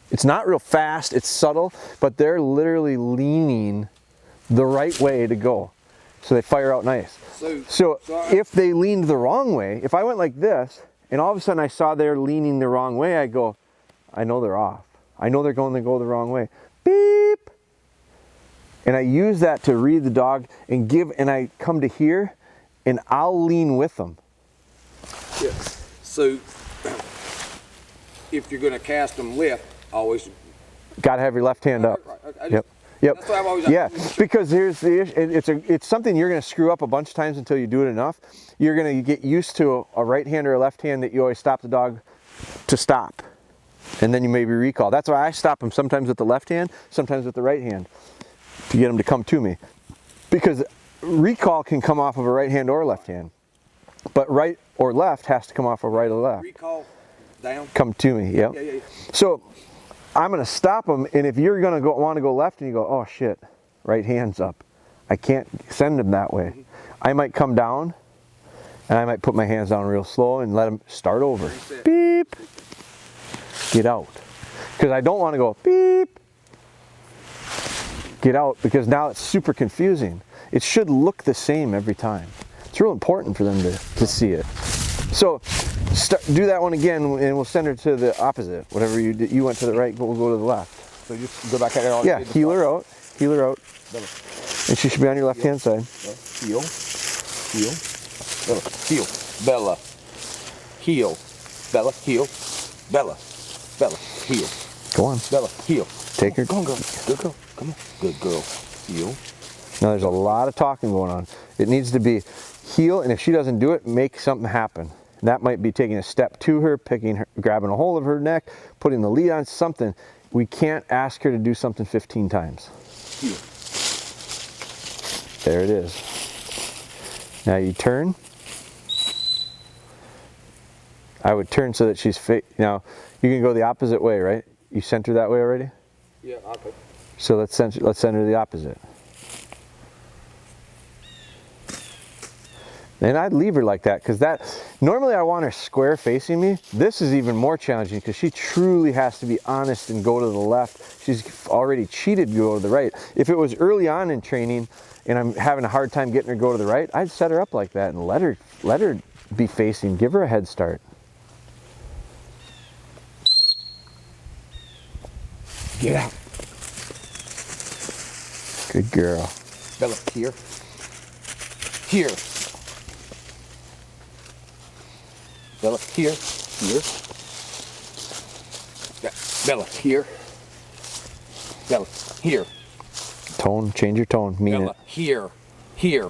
It's not real fast, it's subtle, but they're literally leaning the right way to go. So they fire out nice. So if they leaned the wrong way, if I went like this, and all of a sudden I saw they're leaning the wrong way, I go, I know they're off. I know they're going to go the wrong way. Beep! And I use that to read the dog and I come to here, and I'll lean with them. Yes. So if you're going to cast them left, always got to have your left hand up. Yep. That's what I've always Yeah, because here's the issue. It's something you're going to screw up a bunch of times until you do it enough. You're going to get used to a right hand or a left hand that you always stop the dog to stop, and then you maybe recall. That's why I stop them sometimes with the left hand, sometimes with the right hand, to get them to come to me. Because recall can come off of a right hand or a left hand, but right or left has to come off of right or left. Recall down. Come to me. Yep. Yeah. So I'm going to stop them, and if you're going to want to go left and you go, oh shit, right hand's up, I can't send them that way. I might come down, and I might put my hands down real slow and let them start over. Beep. Get out. Because I don't want to go beep. Get out, because now it's super confusing. It should look the same every time. It's real important for them to see it. So do that one again, and we'll send her to the opposite. Whatever you did, you went to the right, we'll go to the left. So just go back at her. Yeah, heel her out, and she should be on your left hand side. Heel, Bella, heel, Bella, heel, Bella, heel, Bella, heel. Go on, Bella, heel. take her. Go on, girl. Good girl. Come on. Good girl. Heel. Now there's a lot of talking going on. It needs to be heel, and if she doesn't do it, make something happen. That might be taking a step to her, grabbing a hold of her neck, putting the lead on something. We can't ask her to do something 15 times. Heel. There it is. Now you turn. I would turn so that she's now you can go the opposite way, right? You sent her that way already? Yeah, okay. So let's send her the opposite. And I'd leave her like that, because normally I want her square facing me. This is even more challenging, because she truly has to be honest and go to the left. She's already cheated to go to the right. If it was early on in training and I'm having a hard time getting her to go to the right, I'd set her up like that and let her be facing, give her a head start. Get out. Good girl. Bella, here. Here. Bella, here. Bella, here. Bella, here. Tone, change your tone, mean Bella, it. Here.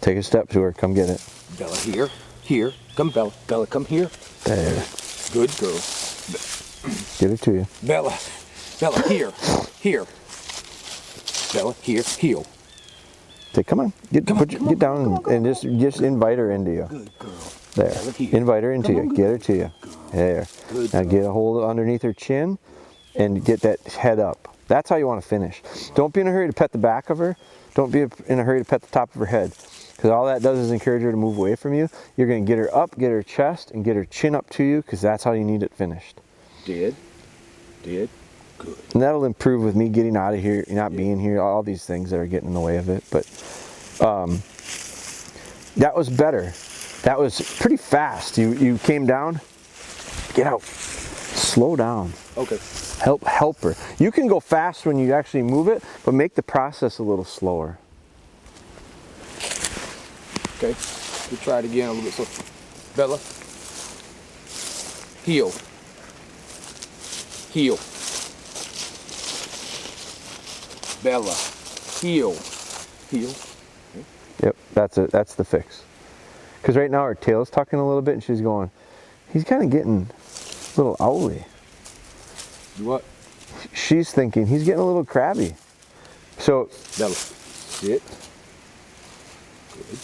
Take a step to her, come get it. Bella, here. Come, Bella. Bella, come here. There. Good girl. Get her to you. Bella, here. Bella, here, heel. Come on, get down and just invite her into you. Good girl. There, invite her into you, get her to you. There, Good now girl. get a hold underneath her chin and get that head up. That's how you want to finish. Don't be in a hurry to pet the back of her. Don't be in a hurry to pet the top of her head, because all that does is encourage her to move away from you. You're going to get her up, get her chest, and get her chin up to you, because that's how you need it finished. Did. Good. And that'll improve with me getting out of here, not being here, all these things that are getting in the way of it. But that was better. That was pretty fast. You came down, get out. slow down. Okay. Help her. You can go fast when you actually move it, but make the process a little slower. Okay. We'll try it again a little bit. So, Bella, heel, heel. Bella, heel, heel. Yep, that's it. That's the fix. Because right now her tail's tucking a little bit, and she's going. He's kind of getting a little owly. What? She's thinking he's getting a little crabby. So Bella, sit. Good.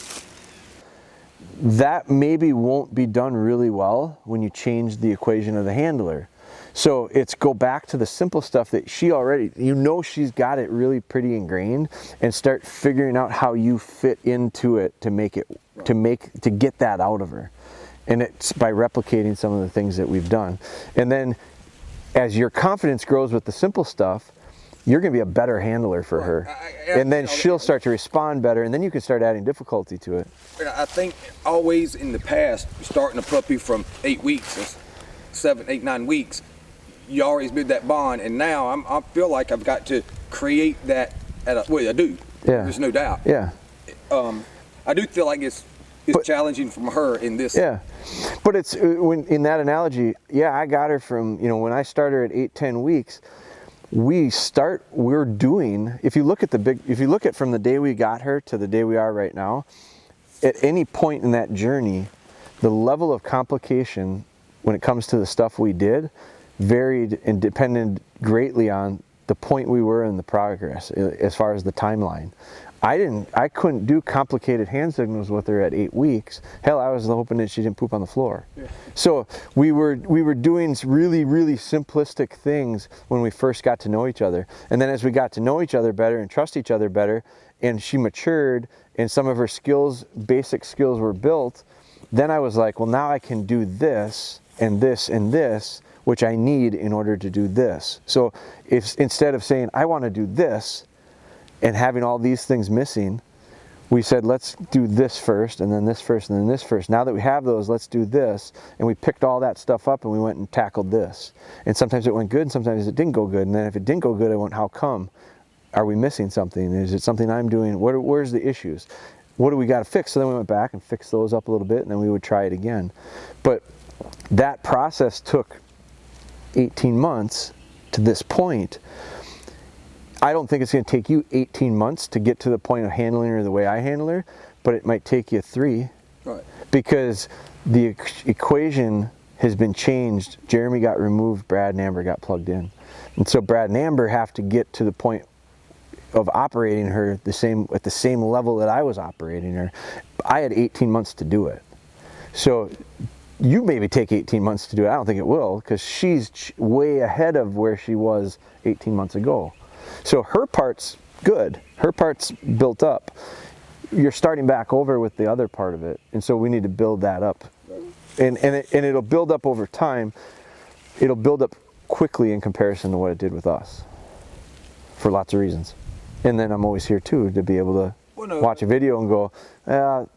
That maybe won't be done really well when you change the equation of the handler. So it's go back to the simple stuff that she already, you know, she's got it really pretty ingrained, and start figuring out how you fit into it to make it, to get that out of her. And it's by replicating some of the things that we've done. And then as your confidence grows with the simple stuff, you're going to be a better handler for her. And then she'll start to respond better, and then you can start adding difficulty to it. I think always in the past, starting a puppy from 8 weeks, 7, 8, 9 weeks, you always build that bond, and now I feel like I've got to create that well, I do. Yeah. There's no doubt. Yeah. I do feel like it's challenging from her in this. Yeah. But it's when in that analogy, yeah, I got her from, you know, when I started her at 8, 10 weeks, we're doing, if you look at from the day we got her to the day we are right now, at any point in that journey, the level of complication when it comes to the stuff we did varied and depended greatly on the point we were in the progress as far as the timeline. I couldn't do complicated hand signals with her at 8 weeks. Hell, I was hoping that she didn't poop on the floor. Yeah. So we were doing really, really simplistic things when we first got to know each other. And then as we got to know each other better and trust each other better, and she matured and some of her skills, basic skills were built, then I was like, well, now I can do this and this and this, which I need in order to do this. So if instead of saying, I want to do this, and having all these things missing, we said, let's do this first, and then this first, and then this first. Now that we have those, let's do this. And we picked all that stuff up and we went and tackled this. And sometimes it went good, and sometimes it didn't go good. And then if it didn't go good, I went, how come? Are we missing something? Is it something I'm doing? Where's the issues? What do we got to fix? So then we went back and fixed those up a little bit, and then we would try it again. But that process took 18 months to this point. I don't think it's going to take you 18 months to get to the point of handling her the way I handle her, but it might take you 3. Right. Because the equation has been changed. Jeremy got removed, Brad and Amber got plugged in. And so Brad and Amber have to get to the point of operating her at the same level that I was operating her. I had 18 months to do it. So you maybe take 18 months to do it. I don't think it will, because she's way ahead of where she was 18 months ago. So her part's good. Her part's built up. You're starting back over with the other part of it. And so we need to build that up. And it'll build up over time. It'll build up quickly in comparison to what it did with us. For lots of reasons. And then I'm always here too, to be able to watch a video and go,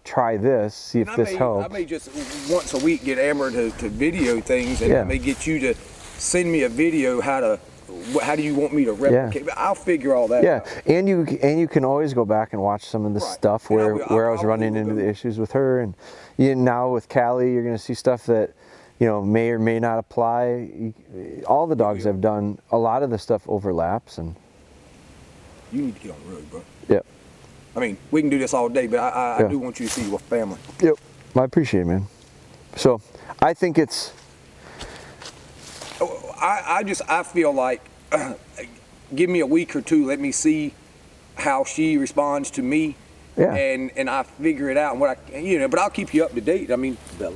try this, see if this helps. I may just once a week get Amber to video things, and I may get you to send me a video how do you want me to replicate? Yeah. I'll figure all that out. And you can always go back and watch some of the stuff where I was running into the issues with her, and now with Callie, you're going to see stuff that may or may not apply. All the dogs I've done, a lot of the stuff overlaps, and you need to get on the road, bro. Yep. I mean, we can do this all day, but I do want you to see your family. Yep. I appreciate it, man. So I think it's. I feel like give me a week or two, let me see how she responds to me, and I figure it out. And but I'll keep you up to date. I mean, Bella.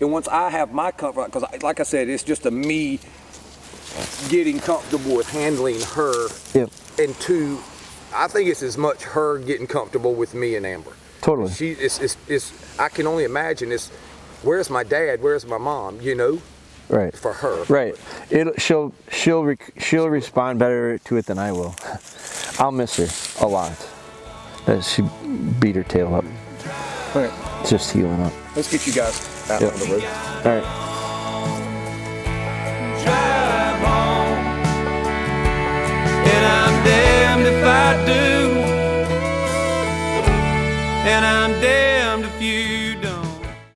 And once I have my comfort, because like I said, it's just me getting comfortable with handling her. Yep. And 2, I think it's as much her getting comfortable with me and Amber. Totally. I can only imagine where's my dad? Where's my mom? Right. For her. Right. She'll respond better to it than I will. I'll miss her a lot. She beat her tail up. All right. It's just healing up. Let's get you guys out on the road. All right.